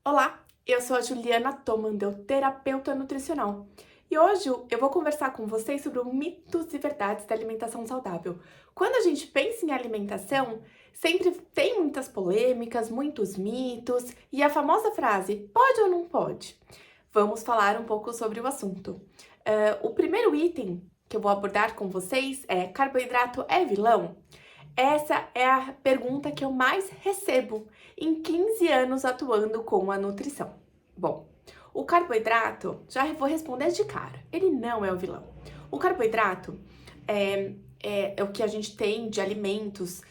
Olá, eu sou a Juliana Tomandel, terapeuta nutricional. E hoje eu vou conversar com vocês sobre os mitos e verdades da alimentação saudável. Quando a gente pensa em alimentação, sempre tem muitas polêmicas, muitos mitos e a famosa frase, pode ou não pode? Vamos falar um pouco sobre o assunto. O primeiro item que eu vou abordar com vocês é: carboidrato é vilão? Essa é a pergunta que eu mais recebo em 15 anos atuando com a nutrição. Bom, o carboidrato, já vou responder de cara, ele não é o vilão. O carboidrato é o que a gente tem de alimentos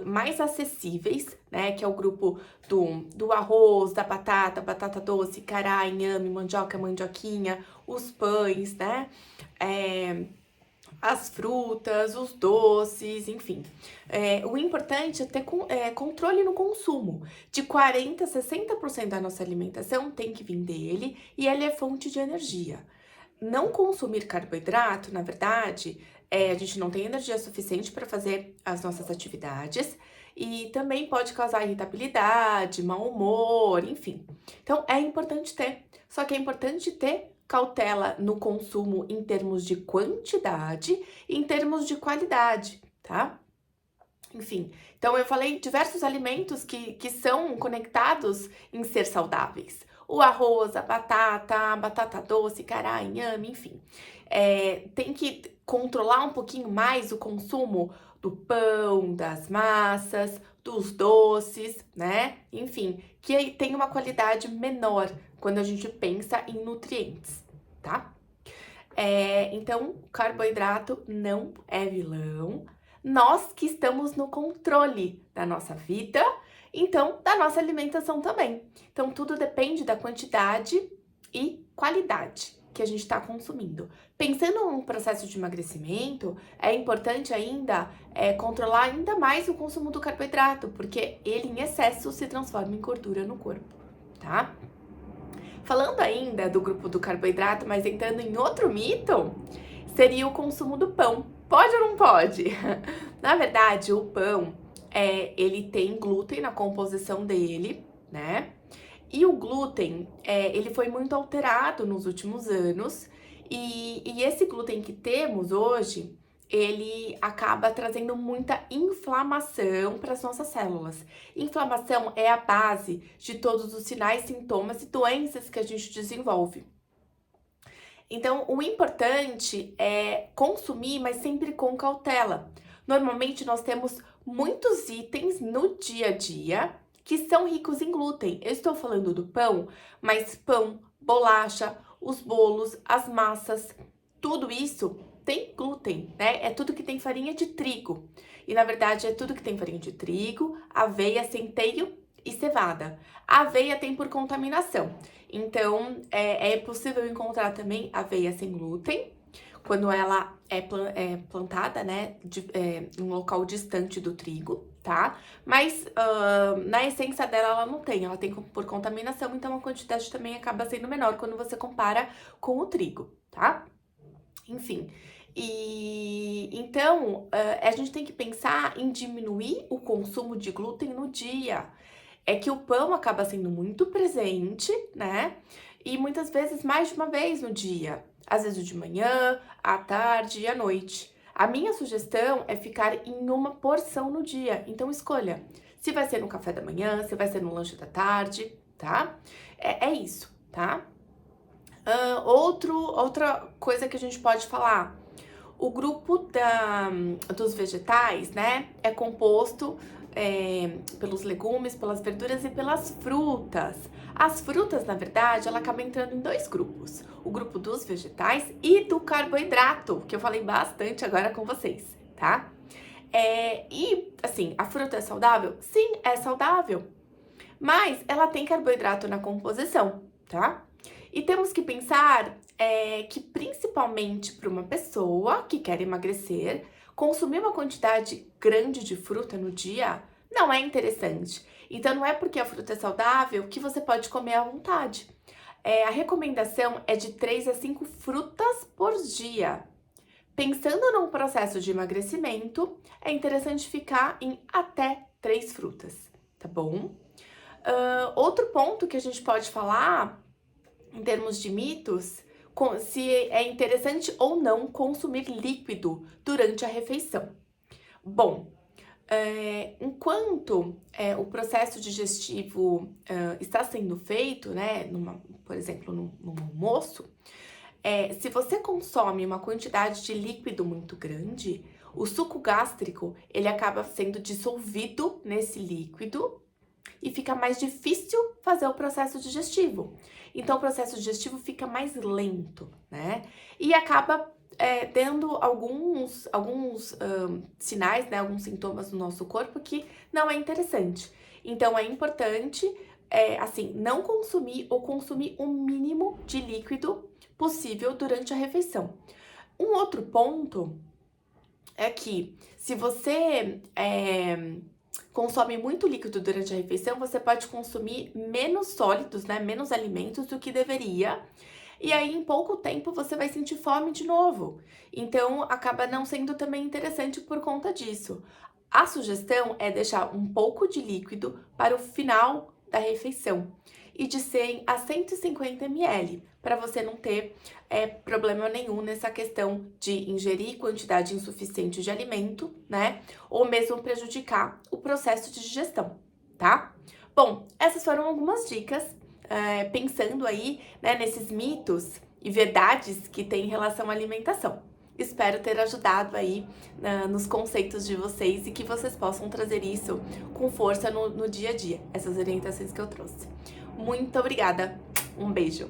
mais acessíveis, né? Que é o grupo do arroz, da batata, batata doce, cará, inhame, mandioca, mandioquinha, os pães, né? As frutas, os doces, enfim. O importante é ter controle no consumo. De 40% a 60% da nossa alimentação tem que vir dele e ele é fonte de energia. Não consumir carboidrato, na verdade, a gente não tem energia suficiente para fazer as nossas atividades e também pode causar irritabilidade, mau humor, enfim. Então é importante ter, só que é importante ter cautela no consumo em termos de quantidade e em termos de qualidade, tá? Enfim, então eu falei diversos alimentos que são conectados em ser saudáveis. O arroz, a batata doce, cará, inhame, enfim. Tem que controlar um pouquinho mais o consumo do pão, das massas, dos doces, né? Enfim, que aí tem uma qualidade menor quando a gente pensa em nutrientes, tá? Então, carboidrato não é vilão. Nós que estamos no controle da nossa vida, então da nossa alimentação também. Então, tudo depende da quantidade e qualidade que a gente está consumindo. Pensando num processo de emagrecimento, é importante ainda controlar ainda mais o consumo do carboidrato, porque ele em excesso se transforma em gordura no corpo, tá? Falando ainda do grupo do carboidrato, mas entrando em outro mito, seria o consumo do pão. Pode ou não pode? Na verdade, o pão, ele tem glúten na composição dele, né? E o glúten, ele foi muito alterado nos últimos anos. E esse glúten que temos hoje, ele acaba trazendo muita inflamação para as nossas células. Inflamação é a base de todos os sinais, sintomas e doenças que a gente desenvolve. Então, o importante é consumir, mas sempre com cautela. Normalmente, nós temos muitos itens no dia a dia que são ricos em glúten. Eu estou falando do pão, mas pão, bolacha, os bolos, as massas, tudo isso tem glúten, né? É tudo que tem farinha de trigo. E na verdade, é tudo que tem farinha de trigo, aveia, centeio e cevada. A aveia tem por contaminação. Então, é possível encontrar também aveia sem glúten, quando ela é plantada, né, em um local distante do trigo, tá? Mas na essência dela, ela não tem, ela tem por contaminação, então a quantidade também acaba sendo menor quando você compara com o trigo, tá? Enfim, e então a gente tem que pensar em diminuir o consumo de glúten no dia. É que o pão acaba sendo muito presente, né? E muitas vezes mais de uma vez no dia. Às vezes de manhã, à tarde e à noite. A minha sugestão é ficar em uma porção no dia. Então escolha se vai ser no café da manhã, se vai ser no lanche da tarde, tá? É isso, tá? Outra coisa que a gente pode falar. O grupo dos vegetais, né, é composto pelos legumes, pelas verduras e pelas frutas. As frutas, na verdade, ela acaba entrando em dois grupos. O grupo dos vegetais e do carboidrato, que eu falei bastante agora com vocês, tá? E, assim, a fruta é saudável? Sim, é saudável. Mas ela tem carboidrato na composição, tá? E temos que pensar que, principalmente para uma pessoa que quer emagrecer, consumir uma quantidade grande de fruta no dia não é interessante. Então, não é porque a fruta é saudável que você pode comer à vontade. A recomendação é de 3 a 5 frutas por dia. Pensando num processo de emagrecimento, é interessante ficar em até 3 frutas, tá bom? Outro ponto que a gente pode falar, em termos de mitos, se é interessante ou não consumir líquido durante a refeição. Bom, enquanto o processo digestivo está sendo feito, né, por exemplo, num almoço, se você consome uma quantidade de líquido muito grande, o suco gástrico ele acaba sendo dissolvido nesse líquido e fica mais difícil fazer o processo digestivo. Então, o processo digestivo fica mais lento, né? E acaba tendo alguns sinais, né? Alguns sintomas no nosso corpo que não é interessante. Então, é importante, assim, não consumir ou consumir o mínimo de líquido possível durante a refeição. Um outro ponto é que se você consome muito líquido durante a refeição, você pode consumir menos sólidos, né? Menos alimentos do que deveria. E aí, em pouco tempo, você vai sentir fome de novo. Então, acaba não sendo também interessante por conta disso. A sugestão é deixar um pouco de líquido para o final da refeição e de 100 a 150 ml, para você não ter problema nenhum nessa questão de ingerir quantidade insuficiente de alimento, né? Ou mesmo prejudicar o processo de digestão, tá? Bom, essas foram algumas dicas, pensando aí, né, nesses mitos e verdades que tem em relação à alimentação. Espero ter ajudado aí nos conceitos de vocês e que vocês possam trazer isso com força no dia a dia, essas orientações que eu trouxe. Muito obrigada, um beijo!